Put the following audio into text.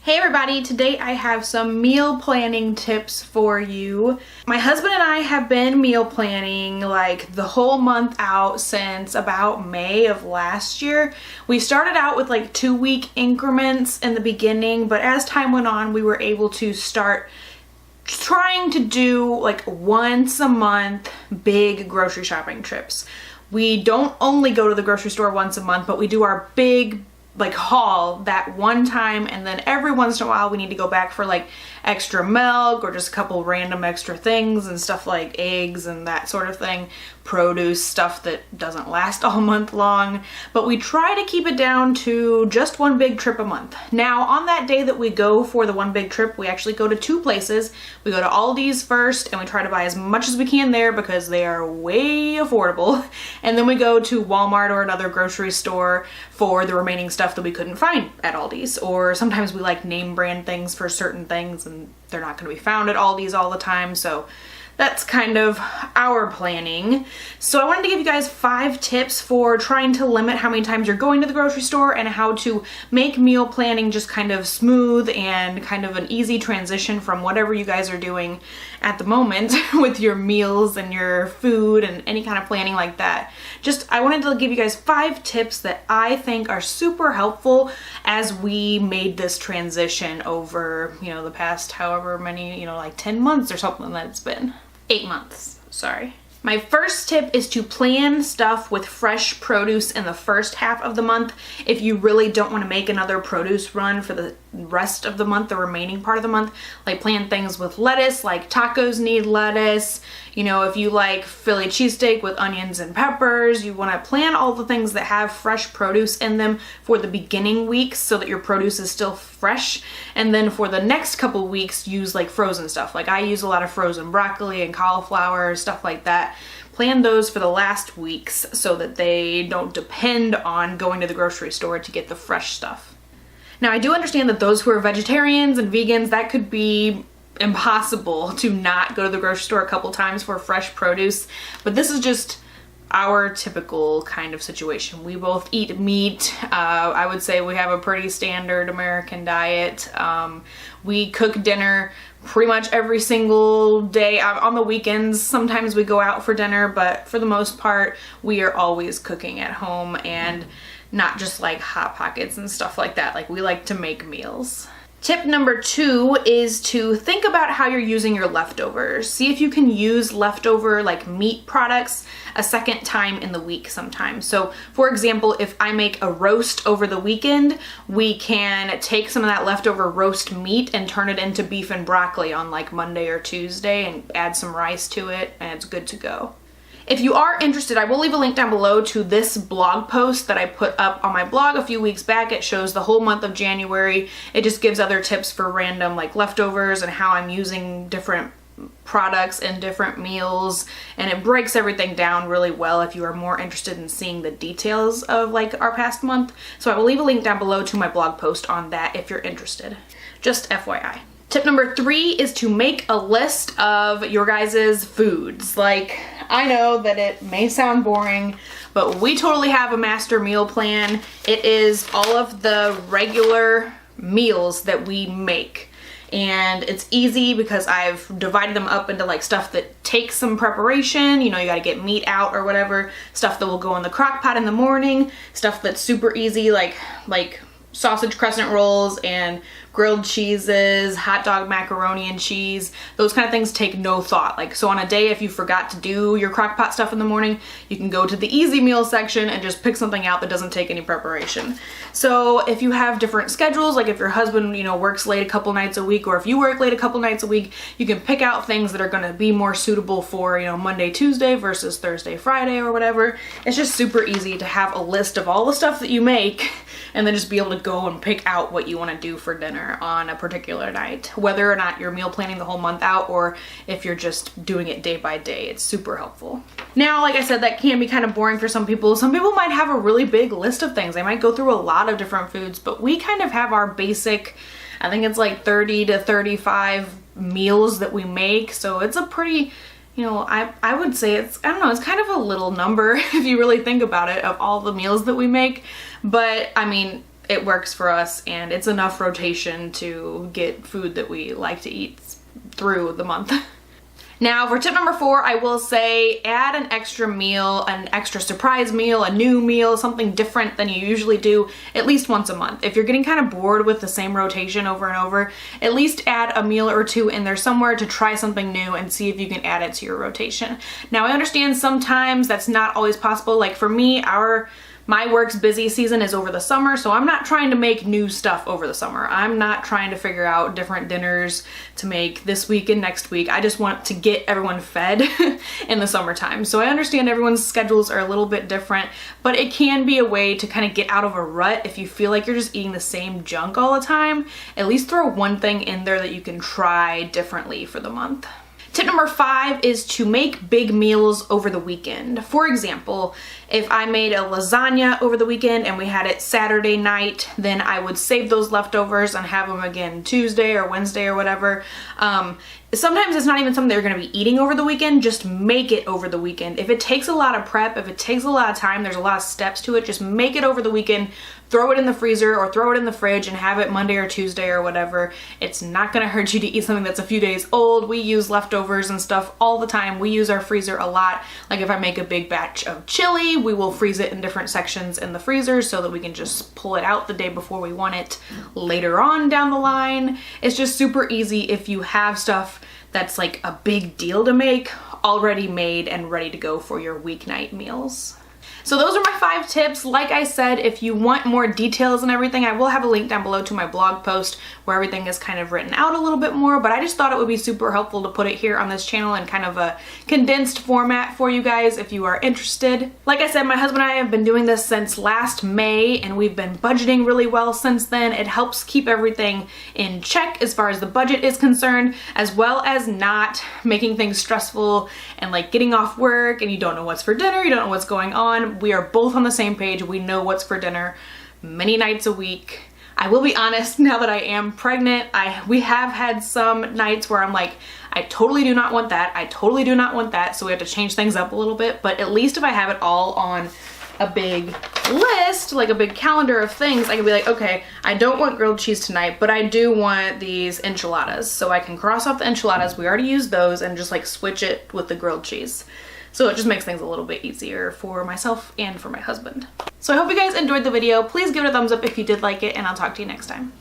Hey everybody, today I have some meal planning tips for you. My husband and I have been meal planning like the whole month out since about May of last year. We started out with like 2-week increments in the beginning, but as time went on, we were able to start trying to do like once a month big grocery shopping trips. We don't only go to the grocery store once a month, but we do our big like haul that one time, and then every once in a while we need to go back for like extra milk or just a couple random extra things and stuff like eggs and that sort of thing, produce, stuff that doesn't last all month long, but we try to keep it down to just one big trip a month. Now on that day that we go for the one big trip, we actually go to 2 places. We go to Aldi's first and we try to buy as much as we can there because they are way affordable, and then we go to Walmart or another grocery store for the remaining stuff that we couldn't find at Aldi's. Or sometimes we like name brand things for certain things and they're not going to be found at Aldi's all the time, so that's kind of our planning. So I wanted to give you guys 5 tips for trying to limit how many times you're going to the grocery store and how to make meal planning just kind of smooth and kind of an easy transition from whatever you guys are doing at the moment with your meals and your food and any kind of planning like that. I wanted to give you guys 5 tips that I think are super helpful as we made this transition over, the past however many, like 10 months or something that it's been. 8 months, sorry. My first tip is to plan stuff with fresh produce in the first half of the month. If you really don't want to make another produce run for the rest of the month, the remaining part of the month, like plan things with lettuce, like tacos need lettuce. If you like Philly cheesesteak with onions and peppers, you want to plan all the things that have fresh produce in them for the beginning weeks so that your produce is still fresh. And then for the next couple weeks, use like frozen stuff. Like I use a lot of frozen broccoli and cauliflower, stuff like that. Plan those for the last weeks so that they don't depend on going to the grocery store to get the fresh stuff. Now, I do understand that those who are vegetarians and vegans, that could be impossible to not go to the grocery store a couple times for fresh produce, but this is just our typical kind of situation. We both eat meat. I would say we have a pretty standard American diet. We cook dinner pretty much every single day. On the weekends, sometimes we go out for dinner, but for the most part, we are always cooking at home and not just like Hot Pockets and stuff like that. Like we like to make meals. Tip number 2 is to think about how you're using your leftovers. See if you can use leftover like meat products a second time in the week sometimes. So for example, if I make a roast over the weekend, we can take some of that leftover roast meat and turn it into beef and broccoli on like Monday or Tuesday and add some rice to it, and it's good to go. If you are interested, I will leave a link down below to this blog post that I put up on my blog a few weeks back. It shows the whole month of January. It just gives other tips for random like leftovers and how I'm using different products in different meals, and it breaks everything down really well if you are more interested in seeing the details of like our past month. So I will leave a link down below to my blog post on that if you're interested. Just FYI. Tip number 3 is to make a list of your guys' foods. Like, I know that it may sound boring, but we totally have a master meal plan. It is all of the regular meals that we make. And it's easy because I've divided them up into like stuff that takes some preparation. You gotta get meat out or whatever. Stuff that will go in the crock pot in the morning. Stuff that's super easy like sausage crescent rolls and grilled cheeses, hot dog macaroni and cheese. Those kind of things take no thought. So on a day if you forgot to do your crock pot stuff in the morning, you can go to the easy meal section and just pick something out that doesn't take any preparation. So if you have different schedules, like if your husband, works late a couple nights a week, or if you work late a couple nights a week, you can pick out things that are going to be more suitable for, Monday, Tuesday versus Thursday, Friday or whatever. It's just super easy to have a list of all the stuff that you make and then just be able to go and pick out what you want to do for dinner on a particular night, whether or not you're meal planning the whole month out or if you're just doing it day by day. It's super helpful. Now, like I said, that can be kind of boring for some people. Some people might have a really big list of things. They might go through a lot of different foods, but we kind of have our basic, I think it's like 30 to 35 meals that we make. So it's a pretty, I would say it's kind of a little number if you really think about it, of all the meals that we make. But I mean, it works for us and it's enough rotation to get food that we like to eat through the month. Now for tip number 4, I will say add an extra meal, an extra surprise meal, a new meal, something different than you usually do at least once a month. If you're getting kind of bored with the same rotation over and over, at least add a meal or two in there somewhere to try something new and see if you can add it to your rotation. Now I understand sometimes that's not always possible. Like for me, my work's busy season is over the summer, so I'm not trying to make new stuff over the summer. I'm not trying to figure out different dinners to make this week and next week. I just want to get everyone fed in the summertime. So I understand everyone's schedules are a little bit different, but it can be a way to kind of get out of a rut if you feel like you're just eating the same junk all the time. At least throw one thing in there that you can try differently for the month. Tip number 5 is to make big meals over the weekend. For example, if I made a lasagna over the weekend and we had it Saturday night, then I would save those leftovers and have them again Tuesday or Wednesday or whatever. Sometimes it's not even something they're going to be eating over the weekend, just make it over the weekend. If it takes a lot of prep, if it takes a lot of time, there's a lot of steps to it, just make it over the weekend, throw it in the freezer or throw it in the fridge and have it Monday or Tuesday or whatever. It's not going to hurt you to eat something that's a few days old. We use leftovers and stuff all the time. We use our freezer a lot. Like if I make a big batch of chili, we will freeze it in different sections in the freezer so that we can just pull it out the day before we want it later on down the line. It's just super easy if you have stuff that's like a big deal to make already made and ready to go for your weeknight meals. So those are my 5 tips. Like I said, if you want more details and everything, I will have a link down below to my blog post where everything is kind of written out a little bit more, but I just thought it would be super helpful to put it here on this channel in kind of a condensed format for you guys if you are interested. Like I said, my husband and I have been doing this since last May and we've been budgeting really well since then. It helps keep everything in check as far as the budget is concerned, as well as not making things stressful and like getting off work and you don't know what's for dinner, you don't know what's going on. We are both on the same page. We know what's for dinner many nights a week. I will be honest, now that I am pregnant, we have had some nights where I'm like, I totally do not want that. I totally do not want that. So we have to change things up a little bit. But at least if I have it all on a big list, like a big calendar of things, I can be like, okay, I don't want grilled cheese tonight, but I do want these enchiladas. So I can cross off the enchiladas. We already used those and just like switch it with the grilled cheese. So it just makes things a little bit easier for myself and for my husband. So I hope you guys enjoyed the video. Please give it a thumbs up if you did like it, and I'll talk to you next time.